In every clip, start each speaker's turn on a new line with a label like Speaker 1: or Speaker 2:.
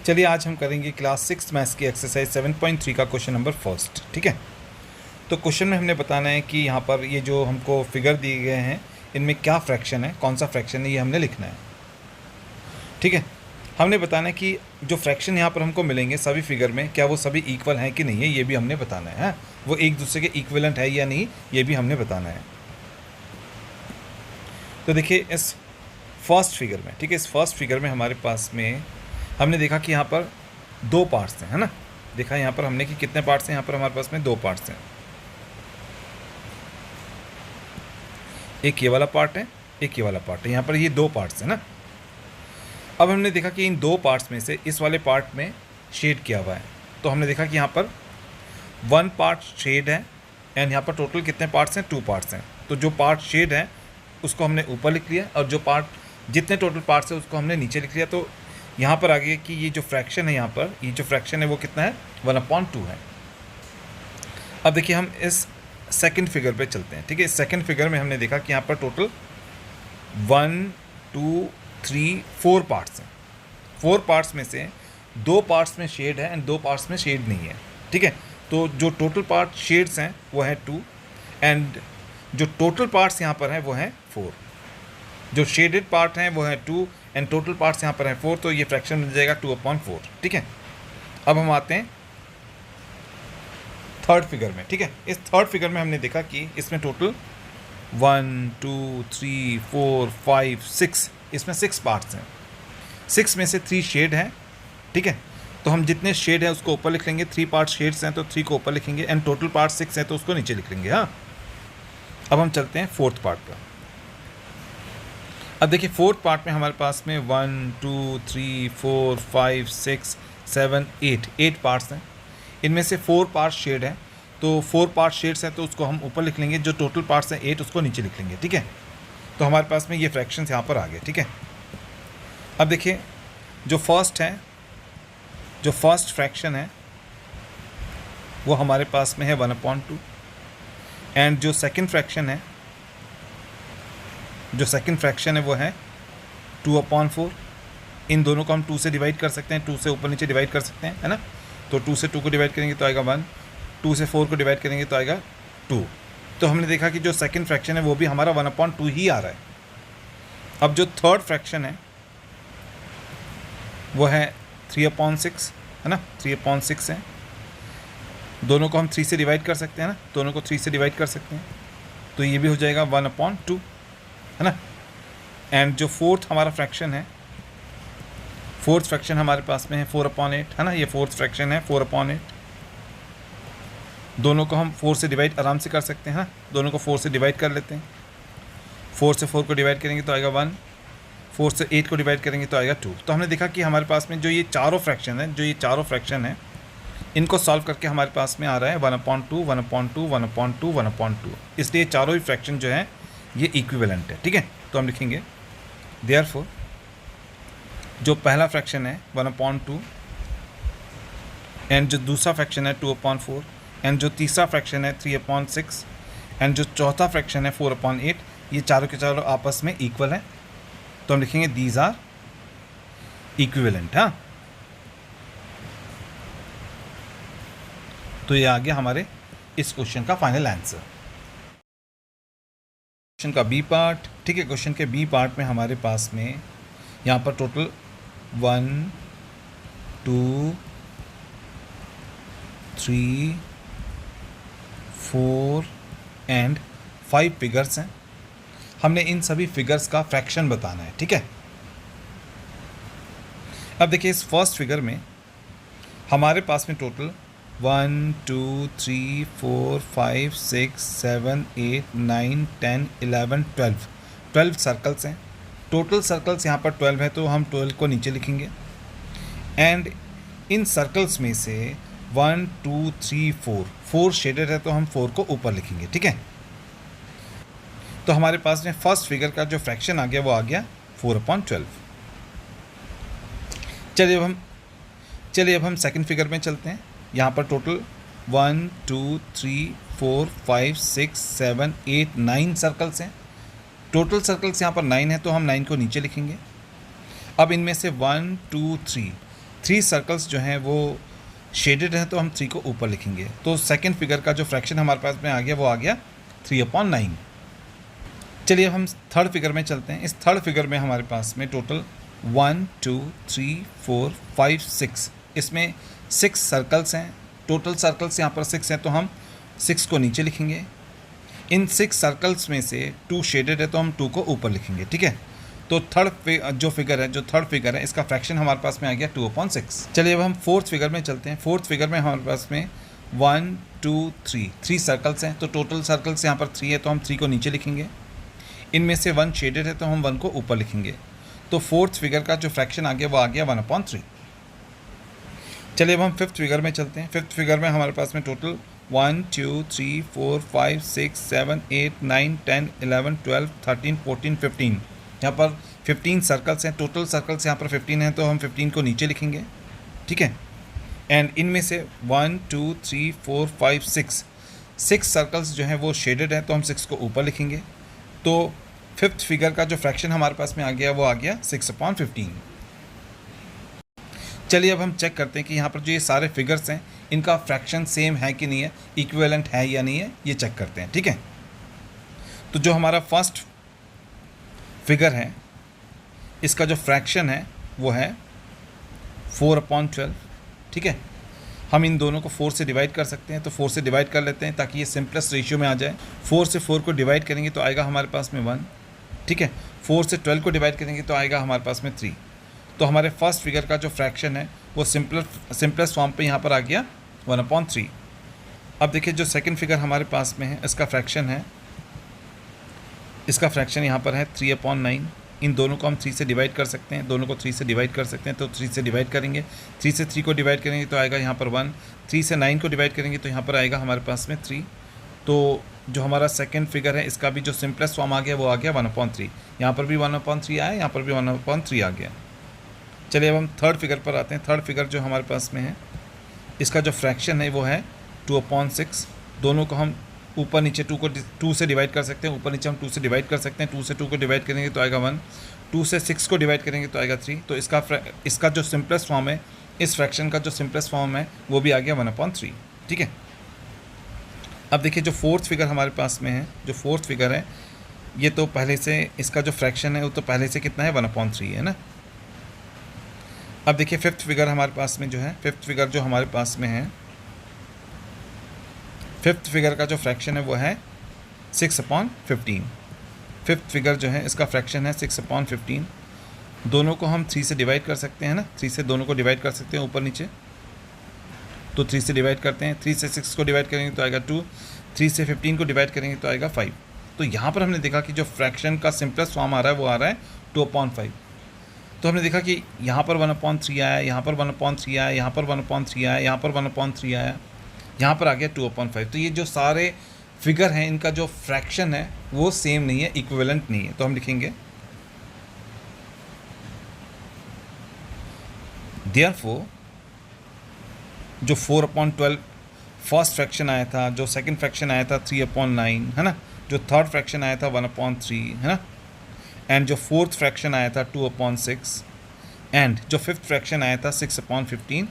Speaker 1: चलिए आज हम करेंगे क्लास 6 मैथ्स की एक्सरसाइज 7.3 का क्वेश्चन नंबर फर्स्ट। ठीक है, तो क्वेश्चन में हमने बताना है कि यहाँ पर ये जो हमको फिगर दिए गए हैं इनमें क्या फ्रैक्शन है, कौन सा फ्रैक्शन है, ये हमने लिखना है। ठीक है, हमने बताना है कि जो फ्रैक्शन यहाँ पर हमको मिलेंगे सभी फिगर में, क्या वो सभी इक्वल हैं कि नहीं है, ये भी हमने बताना है। वो एक दूसरे के इक्विवेलेंट है या नहीं, ये भी हमने बताना है। तो देखिए इस फर्स्ट फिगर में, ठीक है, इस फर्स्ट फिगर में हमारे पास में हमने देखा कि यहाँ पर दो पार्ट्स हैं, है ना। देखा यहाँ पर हमने कि कितने पार्ट्स हैं, यहाँ पर हमारे पास में दो पार्ट्स हैं। एक ये वाला पार्ट है, एक ये वाला पार्ट है, यहाँ पर ये दो पार्ट्स हैं ना। अब हमने देखा कि इन दो पार्ट्स में से इस वाले पार्ट में शेड किया हुआ है, तो हमने देखा कि यहाँ पर वन पार्ट शेड है एंड यहाँ पर टोटल कितने पार्ट्स हैं, टू पार्ट्स हैं। तो जो पार्ट शेड है उसको हमने ऊपर लिख लिया और जो पार्ट जितने टोटल पार्ट्स है उसको हमने नीचे लिख लिया। तो यहाँ पर आ गया कि ये जो फ्रैक्शन है, यहाँ पर ये जो फ्रैक्शन है वो कितना है, 1/2 है। अब देखिए हम इस सेकंड फिगर पे चलते हैं। ठीक है, इस सेकंड फिगर में हमने देखा कि यहाँ पर टोटल 1 2 3 4 पार्ट्स हैं। 4 पार्ट्स में से दो पार्ट्स में शेड है एंड दो पार्ट्स में शेड नहीं है। ठीक है, तो जो टोटल पार्ट शेड्स हैं वो है 2 एंड जो टोटल पार्ट्स यहाँ पर हैं वो हैं 4। जो शेडेड पार्ट हैं वो है 2 एंड टोटल पार्ट्स यहाँ पर हैं 4, तो ये फ्रैक्शन मिल जाएगा 2/4। ठीक है, अब हम आते हैं थर्ड फिगर में। ठीक है, इस थर्ड फिगर में हमने देखा कि इसमें टोटल 1 2 3 4 5 6, इसमें 6 पार्ट्स हैं। 6 में से 3 शेड हैं। ठीक है, तो हम जितने शेड हैं उसको ऊपर लिख लेंगे। 3 पार्ट शेड्स हैं तो 3 को ऊपर लिखेंगे एंड टोटल पार्ट 6 हैं तो उसको नीचे लिख लेंगे। हाँ, अब हम चलते हैं फोर्थ पार्ट पर। अब देखिए फोर्थ पार्ट में हमारे पास में 1 2 3 4 5 6 7 8 पार्ट्स हैं। इनमें से 4 पार्ट शेड हैं, तो 4 पार्ट शेड्स हैं तो उसको हम ऊपर लिख लेंगे। जो टोटल पार्ट्स हैं 8 उसको नीचे लिख लेंगे। ठीक है, तो हमारे पास में ये फ्रैक्शंस यहाँ पर आ गए। ठीक है, अब देखिए जो फर्स्ट फ्रैक्शन है वो हमारे पास में है 1/2 एंड जो सेकंड फ्रैक्शन है वो है 2/4। इन दोनों को हम 2 से डिवाइड कर सकते हैं, 2 से ऊपर नीचे डिवाइड कर सकते हैं, है ना। तो 2 से 2 को डिवाइड करेंगे तो आएगा 1, 2 से 4 को डिवाइड करेंगे तो आएगा 2। तो हमने देखा कि जो सेकंड फ्रैक्शन है वो भी हमारा 1/2 ही आ रहा है। अब जो थर्ड फ्रैक्शन है वो है 3/6, है ना, 3/6 है। दोनों को हम 3 से डिवाइड कर सकते हैं ना, दोनों को 3 से डिवाइड कर सकते हैं, तो ये भी हो जाएगा 1/2, है ना। एंड जो फोर्थ हमारा फ्रैक्शन है, फोर्थ फ्रैक्शन हमारे पास में है 4/8, है ना। ये फोर्थ फ्रैक्शन है 4/8। दोनों को हम 4 से डिवाइड आराम से कर सकते हैं, हाँ, दोनों को 4 से डिवाइड कर लेते हैं। 4 से 4 को डिवाइड करेंगे तो आएगा 1, 4 से 8 को डिवाइड करेंगे तो आएगा 2। तो हमने देखा कि हमारे पास में जो ये चारों फ्रैक्शन है इनको सॉल्व करके हमारे पास में आ रहा है 1/2 1/2 1/2 1/2। इसलिए चारों ही फ्रैक्शन जो है ये इक्विवेलेंट है। ठीक है, तो हम लिखेंगे देयरफॉर जो पहला फ्रैक्शन है 1/2 एंड जो दूसरा फ्रैक्शन है 2/4 एंड जो तीसरा फ्रैक्शन है 3/6 एंड जो चौथा फ्रैक्शन है 4/8, ये चारों के चारों आपस में इक्वल है, तो हम लिखेंगे दीज आर इक्विवेलेंट। हाँ, तो ये आ गया हमारे इस क्वेश्चन का फाइनल आंसर। क्वेश्चन का बी पार्ट। ठीक है, क्वेश्चन के बी पार्ट में हमारे पास में यहाँ पर टोटल 1 2 3 4 एंड 5 फिगर्स हैं। हमने इन सभी फिगर्स का फ्रैक्शन बताना है। ठीक है, अब देखिए इस फर्स्ट फिगर में हमारे पास में टोटल 1 2 3 4 5 6 7 8 9 10 11 12 सर्कल्स हैं। टोटल सर्कल्स यहाँ पर 12 है तो हम 12 को नीचे लिखेंगे एंड इन सर्कल्स में से 1 2 3 4 शेडेड है तो हम 4 को ऊपर लिखेंगे। ठीक है, तो हमारे पास में फर्स्ट फिगर का जो फ्रैक्शन आ गया वो आ गया 4/12। चलिए अब हम सेकंड फिगर में चलते हैं। यहाँ पर टोटल 1 2 3 4 5 6 7 8 9 सर्कल्स हैं। टोटल सर्कल्स यहाँ पर 9 है तो हम 9 को नीचे लिखेंगे। अब इनमें से 1 2 3 3 सर्कल्स जो हैं वो शेडेड हैं तो हम 3 को ऊपर लिखेंगे। तो सेकंड फिगर का जो फ्रैक्शन हमारे पास में आ गया वो आ गया 3/9। चलिए अब हम थर्ड फिगर में चलते हैं। इस थर्ड फिगर में हमारे पास में टोटल 1 2 3 4 5 6, इसमें 6 सर्कल्स हैं। टोटल सर्कल्स यहाँ पर 6 हैं तो हम 6 को नीचे लिखेंगे। इन 6 सर्कल्स में से 2 शेडेड है तो हम 2 को ऊपर लिखेंगे, ठीक है। तो जो थर्ड फिगर है इसका फ्रैक्शन हमारे पास में आ गया 2/6। चलिए अब हम फोर्थ फिगर में चलते हैं। फोर्थ फिगर में हमारे पास में 1 2 3 सर्कल्स हैं। तो टोटल सर्कल्स यहाँ पर 3 है तो हम 3 को नीचे लिखेंगे। इनमें से 1 शेडेड है तो हम 1 को ऊपर लिखेंगे। तो फोर्थ फिगर का जो फ्रैक्शन आ गया वो आ गया 1/3। चलिए अब हम फिफ्थ फिगर में चलते हैं। फिफ्थ फिगर में हमारे पास में टोटल 1 2 3 4 5 6 7 8 9 10 11 12 13 14 15, यहाँ पर 15 सर्कल्स हैं। टोटल सर्कल्स यहाँ पर 15 हैं तो हम 15 को नीचे लिखेंगे, ठीक है। एंड इनमें से 1 2 3 4 5 6 सर्कल्स जो हैं वो शेडेड हैं तो हम 6 को ऊपर लिखेंगे। तो फिफ्थ फिगर का जो फ्रैक्शन हमारे पास में आ गया वो आ गया 6/15। चलिए अब हम चेक करते हैं कि यहाँ पर जो ये सारे फिगर्स हैं इनका फ्रैक्शन सेम है कि नहीं है, इक्विवेलेंट है या नहीं है, ये चेक करते हैं, ठीक है। तो जो हमारा फर्स्ट फिगर है इसका जो फ्रैक्शन है वो है 4/12, ठीक है। हम इन दोनों को 4 से डिवाइड कर सकते हैं, तो 4 से डिवाइड कर लेते हैं ताकि ये सिंपलेस्ट रेशियो में आ जाए। 4 से 4 को डिवाइड करेंगे तो आएगा हमारे पास में 1, ठीक है। 4 से 12 को डिवाइड करेंगे तो आएगा हमारे पास में 3। तो हमारे फर्स्ट फिगर का जो फ्रैक्शन है वो सिंपलेस्ट फॉर्म पे यहाँ पर आ गया 1/3। अब देखिए जो सेकंड फिगर हमारे पास में है इसका फ्रैक्शन यहाँ पर है 3/9। इन दोनों को हम 3 से डिवाइड कर सकते हैं, दोनों को 3 से डिवाइड कर सकते हैं। तो 3 से डिवाइड करेंगे, 3 से 3 को डिवाइड करेंगे तो आएगा यहाँ पर 1। 3 से 9 को डिवाइड करेंगे तो यहाँ पर आएगा हमारे पास में 3। तो जो हमारा सेकंड फिगर है इसका भी जो सिंपलेस्ट फॉर्म आ गया वो आ गया 1/3। यहाँ पर भी 1/3 आया, यहाँ पर भी 1/3 आ गया। चलिए अब हम थर्ड फिगर पर आते हैं। थर्ड फिगर जो हमारे पास में है इसका जो फ्रैक्शन है वो है 2/6। दोनों को हम ऊपर नीचे 2 से डिवाइड कर सकते हैं, ऊपर नीचे हम 2 से डिवाइड कर सकते हैं। 2 से 2 को डिवाइड करेंगे तो आएगा 1, 2 से 6 को डिवाइड करेंगे तो आएगा 3। तो इसका जो सिंपलेस्ट फॉर्म है, इस फ्रैक्शन का जो सिंपलेस्ट फॉर्म है वो भी आ गया 1/3, ठीक है। अब देखिए जो फोर्थ फिगर हमारे पास में है, जो फोर्थ फिगर है ये तो पहले से इसका जो फ्रैक्शन है वो तो पहले से कितना है 1/3 है ना। अब देखिए फिफ्थ फिगर हमारे पास में जो है, फिफ्थ फिगर जो हमारे पास में है, फिफ्थ फिगर का जो फ्रैक्शन है वो है 6/15। फिफ्थ फिगर जो है इसका फ्रैक्शन है 6/15। दोनों को हम 3 से डिवाइड कर सकते हैं ना, 3 से दोनों को डिवाइड कर सकते हैं ऊपर नीचे। तो 3 से डिवाइड करते हैं, 3 से 6 को डिवाइड करेंगे तो आएगा 2, 3 से 15 को डिवाइड करेंगे तो आएगा 5। तो यहाँ पर हमने देखा कि जो फ्रैक्शन का सिंपलेस्ट फॉर्म आ रहा है वो आ रहा है 2/5। तो हमने देखा कि यहाँ पर 1/3 आया, यहाँ पर 1/3 आया, यहाँ पर 1/3 आया, यहाँ पर 1/3 आया, यहाँ पर आ गया 2/5। तो ये जो सारे फिगर हैं इनका जो फ्रैक्शन है वो सेम नहीं है, इक्विवेलेंट नहीं है। तो हम लिखेंगे देयरफॉर जो 4/12 फर्स्ट फ्रैक्शन आया था, जो सेकंड फ्रैक्शन आया था 3/9 है ना, जो थर्ड फ्रैक्शन आया था 1/3 है ना, एंड जो फोर्थ फ्रैक्शन आया था 2/6 एंड जो फिफ्थ फ्रैक्शन आया था 6/15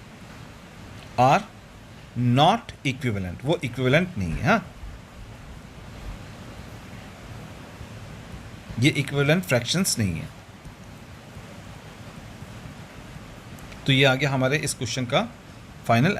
Speaker 1: आर नॉट इक्विवेलेंट, वो इक्विवेलेंट नहीं है। हाँ, ये इक्विवेलेंट फ्रैक्शंस नहीं है। तो ये आ गया हमारे इस क्वेश्चन का फाइनल